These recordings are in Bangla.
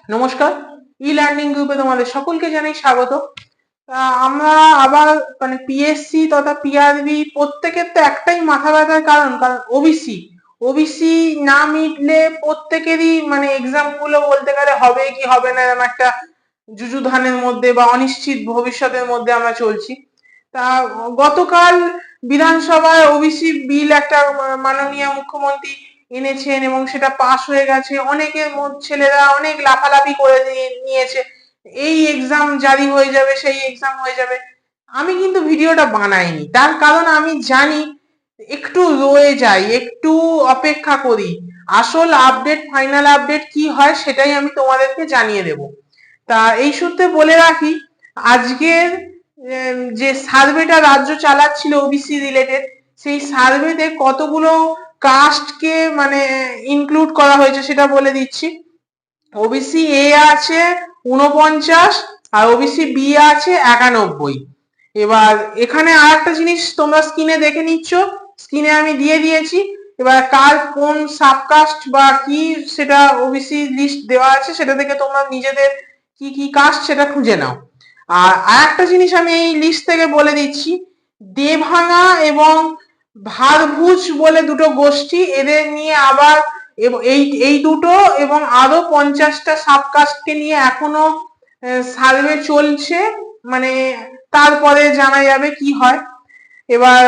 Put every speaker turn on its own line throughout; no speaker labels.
নমস্কার, ই লার্নিং গ্রুপে তোমাদের সকলকে জানাই স্বাগত। আমরা আবার পিএসসি তথা পিআরবি প্রত্যেকের তো একটাই মাথা ব্যথার কারণ ওবিসি ওবিসি না মিটলে প্রত্যেকেরই এক্সাম গুলো বলতে গেলে হবে কি হবে না এরকম একটা যুযুধানের মধ্যে বা অনিশ্চিত ভবিষ্যতের মধ্যে আমরা চলছি। তা গতকাল বিধানসভায় ওবিসি বিল একটা মাননীয় মুখ্যমন্ত্রী এনেছেন এবং সেটা পাস হয়ে গেছে। অনেকের ছেলেরা অনেক লাফালাফি করে নিয়েছে, এই এক্সাম জারি হয়ে যাবে, সেই এক্সাম হয়ে যাবে। আমি কিন্তু ভিডিওটা বানাইনি, তার কারণ আমি জানি একটু রয়ে যাই, একটু অপেক্ষা করি, আসল আপডেট ফাইনাল আপডেট কি হয় সেটাই আমি তোমাদেরকে জানিয়ে দেব। তা এই সূত্রে বলে রাখি, আজকের যে সার্ভেটা রাজ্য চালাচ্ছিল ওবিসি রিলেটেড, সেই সার্ভেতে কতগুলো কাস্টকে ইনক্লুড করা হয়েছে সেটা বলে দিচ্ছি। ওবিসি এ আছে 49 আর ওবিসি বি আছে 91। এবার এখানে আর একটা জিনিস তোমরা স্ক্রিনে দেখে নিচ্ছ, স্ক্রিনে আমি দিয়ে দিয়েছি। এবার কার কোন সাবকাস্ট বা কি সেটা ওবিসি লিস্ট দেওয়া আছে, সেটা থেকে তোমরা নিজেদের কি কি কাস্ট সেটা খুঁজে নাও। আর একটা জিনিস আমি এই লিস্ট থেকে বলে দিচ্ছি, দেভাঙা এবং ভারভুজ বলে দুটো গোষ্ঠী, এদের নিয়ে আবার এই দুটো এবং আরো 50টা সাবকাস্টকে নিয়ে এখনো সার্ভে চলছে, তারপরে জানা যাবে কি হয়। এবার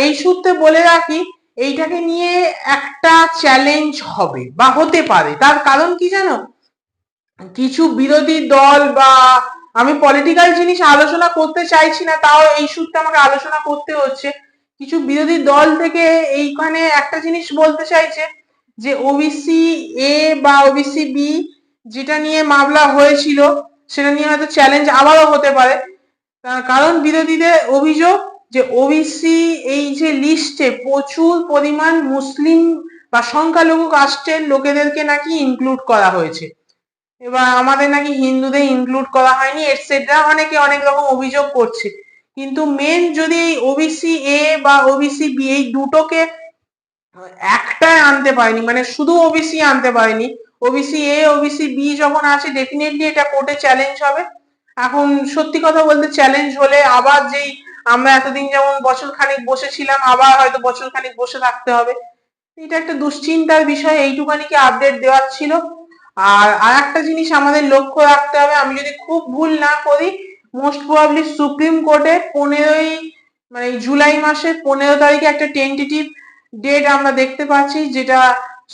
এই সূত্রে বলে রাখি, এইটাকে নিয়ে একটা চ্যালেঞ্জ হবে বা হতে পারে। তার কারণ কি জানো, কিছু বিরোধী দল বা আমি পলিটিক্যাল জিনিস আলোচনা করতে চাইছি না, তাও এই সূত্রে আমাকে আলোচনা করতে হচ্ছে। কিছু বিরোধী দল থেকে এইখানে একটা জিনিস বলতে চাইছে যে ওবিসি এ বা ওবিসি বি যেটা নিয়ে মামলা হয়েছিল সেটা নিয়ে হয়তো চ্যালেঞ্জ আবারও হতে পারে। কারণ বিরোধীদের অভিযোগ যে ওবিসি এই যে লিস্টে প্রচুর পরিমাণ মুসলিম বা সংখ্যালঘু কাস্টের লোকেদেরকে নাকি ইনক্লুড করা হয়েছে, এবার আমাদের নাকি হিন্দুদের ইনক্লুড করা হয়নি, এটসেট্রা অনেকে অনেক রকম অভিযোগ করছে। কিন্তু মেন যদি এই ওবিসি এ বা ওবিসি বি এই দুটোকে একটাই আনতে পারেনি, শুধু ওবিসি আনতে পারেনি, ওবিসি এ ওবিসি বি যখন আছে ডেফিনেটলি এটা কোর্টে চ্যালেঞ্জ হবে। এখন সত্যি কথা বলতে চ্যালেঞ্জ হলে আবার যেই আমরা এতদিন যেমন বছর খানিক বসেছিলাম আবার হয়তো বছর খানিক বসে থাকতে হবে। এটা একটা দুশ্চিন্তার বিষয়, এইটুখানিকে আপডেট দেওয়ার ছিল। আর একটা জিনিস আমাদের লক্ষ্য রাখতে হবে, আমি যদি খুব ভুল না করি মোস্ট প্রবাবলি সুপ্রিম কোর্টে 15ই জুলাই মাসের 15 তারিখে একটা টেন্টেটিভ ডেট আমরা দেখতে পাচ্ছি, যেটা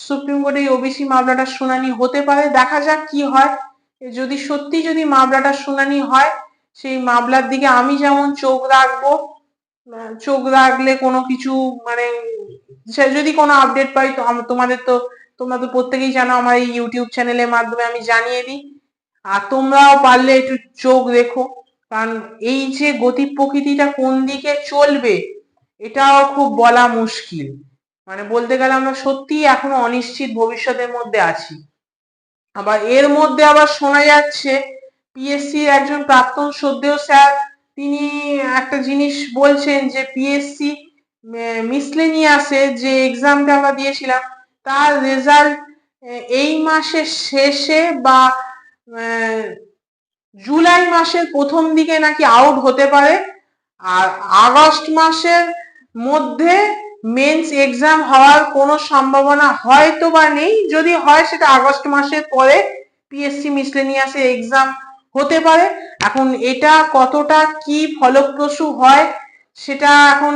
সুপ্রিম কোর্টে ওবিসি মামলাটার শুনানি হতে পারে। দেখা যাক কি হয়। যদি সত্যি যদি মামলাটার শুনানি হয়, সেই মামলার দিকে আমি যেমন চোখ রাখবো, চোখ রাখলে কোনো কিছু যদি কোনো আপডেট পাই তো তোমরা তো প্রত্যেকেই জানো আমার এই ইউটিউব চ্যানেলের মাধ্যমে আমি জানিয়ে দিই। আর তোমরাও পারলে একটু চোখ রেখো, কারণ এই যে গতি প্রকৃতিটা কোন দিকে চলবে এটাও খুব বলা মুশকিল। বলতে গেলে আমরা সত্যি এখনো অনিশ্চিত ভবিষ্যতের মধ্যে আছি। আবার এর মধ্যে আবার শোনা যাচ্ছে পিএসসি একজন প্রাক্তন শ্রদ্ধেয় স্যার তিনি একটা জিনিস বলছেন যে পিএসসি মিসলেনিয়াসে যে এক্সামটা আমরা দিয়েছিলাম তার রেজাল্ট এই মাসের শেষে বা জুলাই মাসের প্রথম দিকে নাকি আউট হতে পারে, আর আগস্ট মাসের মধ্যে মেন্স এক্সাম হওয়ার কোনো সম্ভাবনা হয়তো বা নেই। যদি হয় সেটা আগস্ট মাসের পরে পিএসসি মিসলেনিয়াসে এক্সাম হতে পারে। এখন এটা কতটা কি ফলপ্রসূ হয় সেটা এখন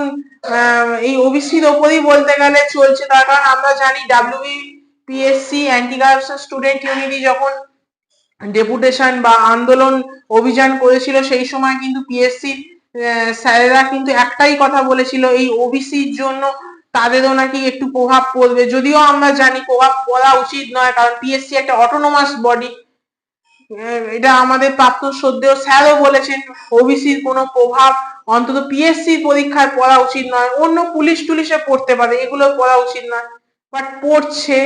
এই ওবিসির ওপরই বলতে গেলে চলছে। তার কারণ আমরা জানি WBPSC anti corruption student unity যখন ডেপুটেশন বা আন্দোলন অভিযান করেছিল সেই সময় কিন্তু পিএসসি স্যারেরা কিন্তু একটাই কথা বলেছিল, এই ওবিসির জন্য তাদেরও নাকি একটু প্রভাব পড়বে। যদিও আমরা জানি প্রভাব পড়া উচিত নয়, কারণ পিএসসি একটা অটোনোমাস বডি। এটা আমাদের প্রাক্তন শ্রদ্ধেয় স্যারও বলেছেন ওবিসির কোনো প্রভাব অন্তত পিএসসি পরীক্ষায় পড়া উচিত নয়, অন্য পুলিশ টুলিশে পড়তে পারে, এগুলো পড়া উচিত নয়, বাট পড়ছে।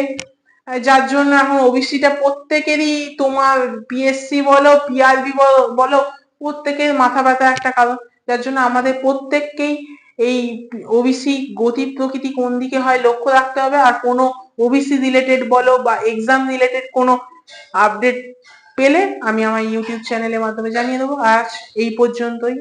যার জন্য এখন ওবিসিটা প্রত্যেকেরই, তোমার পিএসসি বলো পিআরবি বলো প্রত্যেকের মাথা ব্যথা একটা কারণ। যার জন্য আমাদের প্রত্যেককেই এই ওবিসি গতি প্রকৃতি কোন দিকে হয় লক্ষ্য রাখতে হবে। আর কোনো ওবিসি রিলেটেড বলো বা এক্সাম রিলেটেড কোনো আপডেট পেলে আমি আমার ইউটিউব চ্যানেলের মাধ্যমে জানিয়ে দেবো। আজ এই পর্যন্তই।